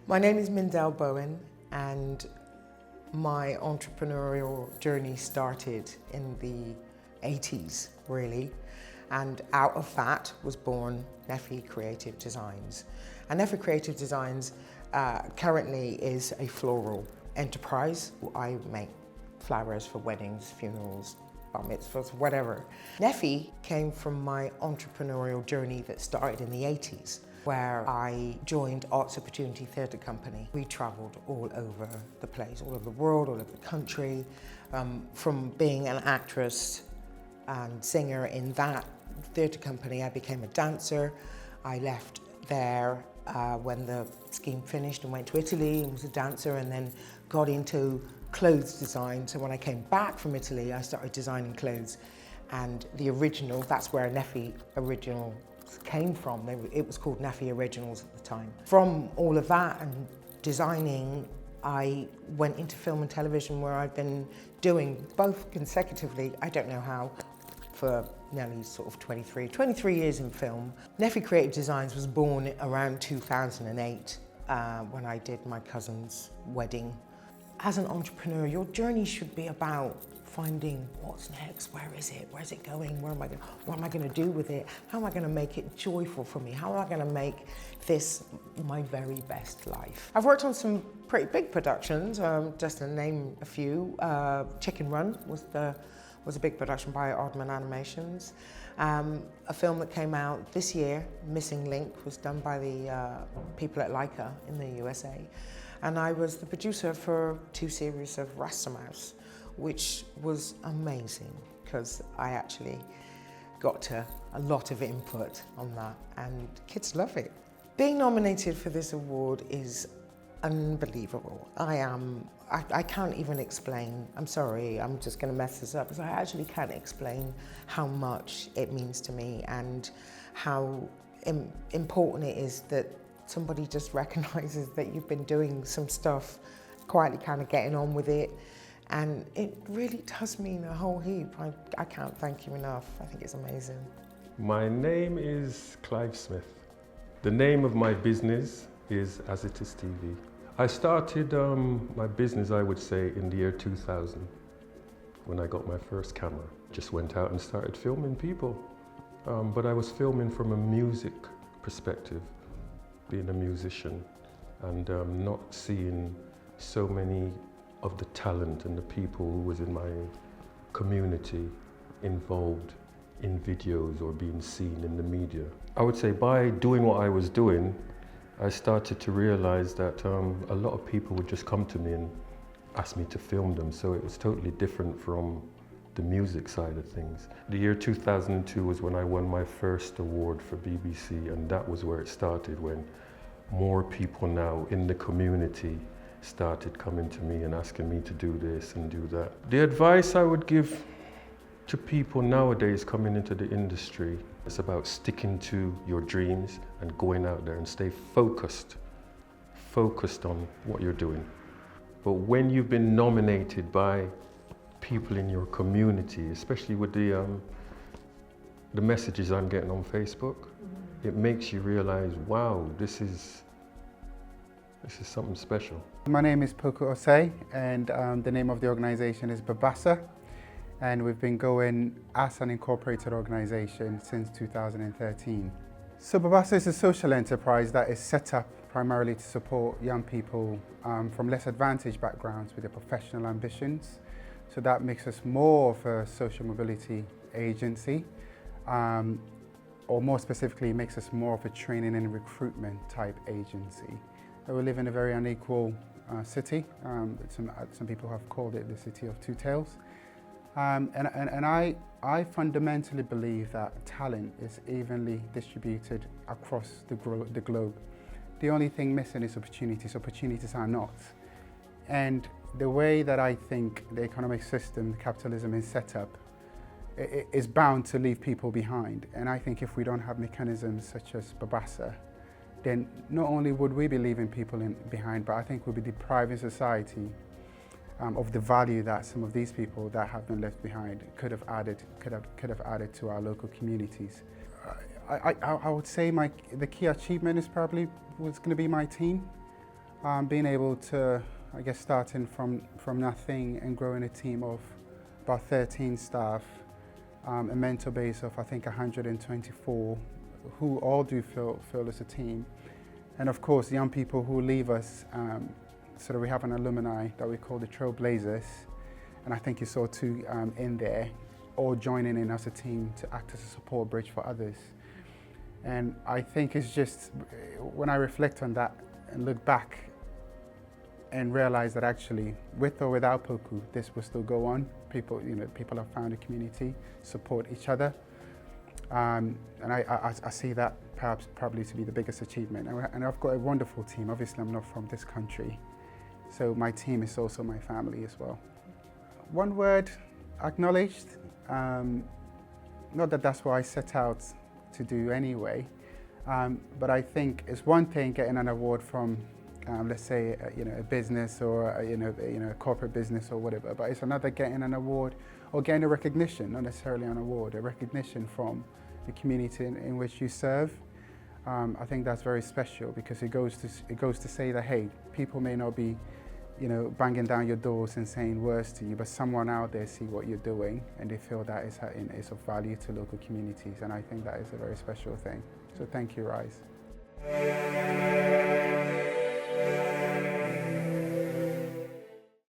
My name is Mindell Bowen, and my entrepreneurial journey started in the 80s, really. And out of that was born Neffy Creative Designs. And Neffy Creative Designs currently is a floral enterprise. I make flowers for weddings, funerals, bar mitzvahs, whatever. Neffy came from my entrepreneurial journey that started in the 80s, where I joined Arts Opportunity Theatre Company. We travelled all over the place, all over the world, all over the country. From being an actress and singer in that theatre company, I became a dancer. I left there when the scheme finished and went to Italy and was a dancer, and then got into clothes design. So when I came back from Italy, I started designing clothes. And the original, that's where Neffy Original came from. It was called Neffy Originals at the time. From all of that and designing, I went into film and television, where I've been doing both consecutively, I don't know how, for nearly sort of 23 years in film. Neffy Creative Designs was born around 2008 when I did my cousin's wedding. As an entrepreneur, your journey should be about finding what's next, where's it going, what am I going to do with it, how am I going to make it joyful for me, how am I going to make this my very best life. I've worked on some pretty big productions, just to name a few. Chicken Run was a big production by Aardman Animations. A film that came out this year, Missing Link, was done by the people at Leica in the USA. And I was the producer for 2 series of Rastermouse, which was amazing because I actually got a lot of input on that, and kids love it. Being nominated for this award is unbelievable. I can't even explain, I'm sorry, I'm just gonna mess this up, because I actually can't explain how much it means to me and how important it is that somebody just recognizes that you've been doing some stuff, quietly kind of getting on with it. And it really does mean a whole heap. I can't thank you enough. I think it's amazing. My name is Clive Smith. The name of my business is As It Is TV. I started my business, I would say, in the year 2000, when I got my first camera. Just went out and started filming people. But I was filming from a music perspective, being a musician, and not seeing so many of the talent and the people who was in my community involved in videos or being seen in the media. I would say by doing what I was doing, I started to realize that a lot of people would just come to me and ask me to film them, so it was totally different from the music side of things. The year 2002 was when I won my first award for BBC, and that was where it started, when more people now in the community started coming to me and asking me to do this and do that. The advice I would give to people nowadays coming into the industry is about sticking to your dreams and going out there and stay focused on what you're doing. But when you've been nominated by people in your community, especially with the messages I'm getting on Facebook, it makes you realize, wow, this is something special. My name is Poku Osei, and the name of the organization is Babasa, and we've been going as an incorporated organization since 2013. So Babasa is a social enterprise that is set up primarily to support young people from less advantaged backgrounds with their professional ambitions. So that makes us more of a social mobility agency, or more specifically, makes us more of a training and recruitment type agency. We live in a very unequal city. Some people have called it the city of two tails. And I fundamentally believe that talent is evenly distributed across the globe. The only thing missing is opportunities. Opportunities are not. And the way that I think the economic system, capitalism is set up, is bound to leave people behind. And I think if we don't have mechanisms such as Babasa, then not only would we be leaving people behind, but I think we'll be depriving society of the value that some of these people that have been left behind could have added to our local communities. I would say the key achievement is probably was going to be my team. Being able to, I guess, starting from nothing and growing a team of about 13 staff, a mentor base of I think 124 who all do feel as a team. And of course, young people who leave us, so that we have an alumni that we call the Trailblazers. And I think you saw two in there, all joining in as a team to act as a support bridge for others. And I think it's just, when I reflect on that and look back and realize that actually, with or without Poku, this will still go on. People have found a community, support each other. And I see that probably to be the biggest achievement. And I've got a wonderful team. Obviously, I'm not from this country, so my team is also my family as well. One word, acknowledged. Not that that's what I set out to do anyway, but I think it's one thing getting an award from, let's say, a business or a corporate business or whatever. But it's another getting an award or getting a recognition, not necessarily an award, a recognition from the community in which you serve. I think that's very special because it goes to say that, hey, people may not be, banging down your doors and saying words to you, but someone out there see what you're doing and they feel that is of value to local communities. And I think that is a very special thing. So thank you, Rise.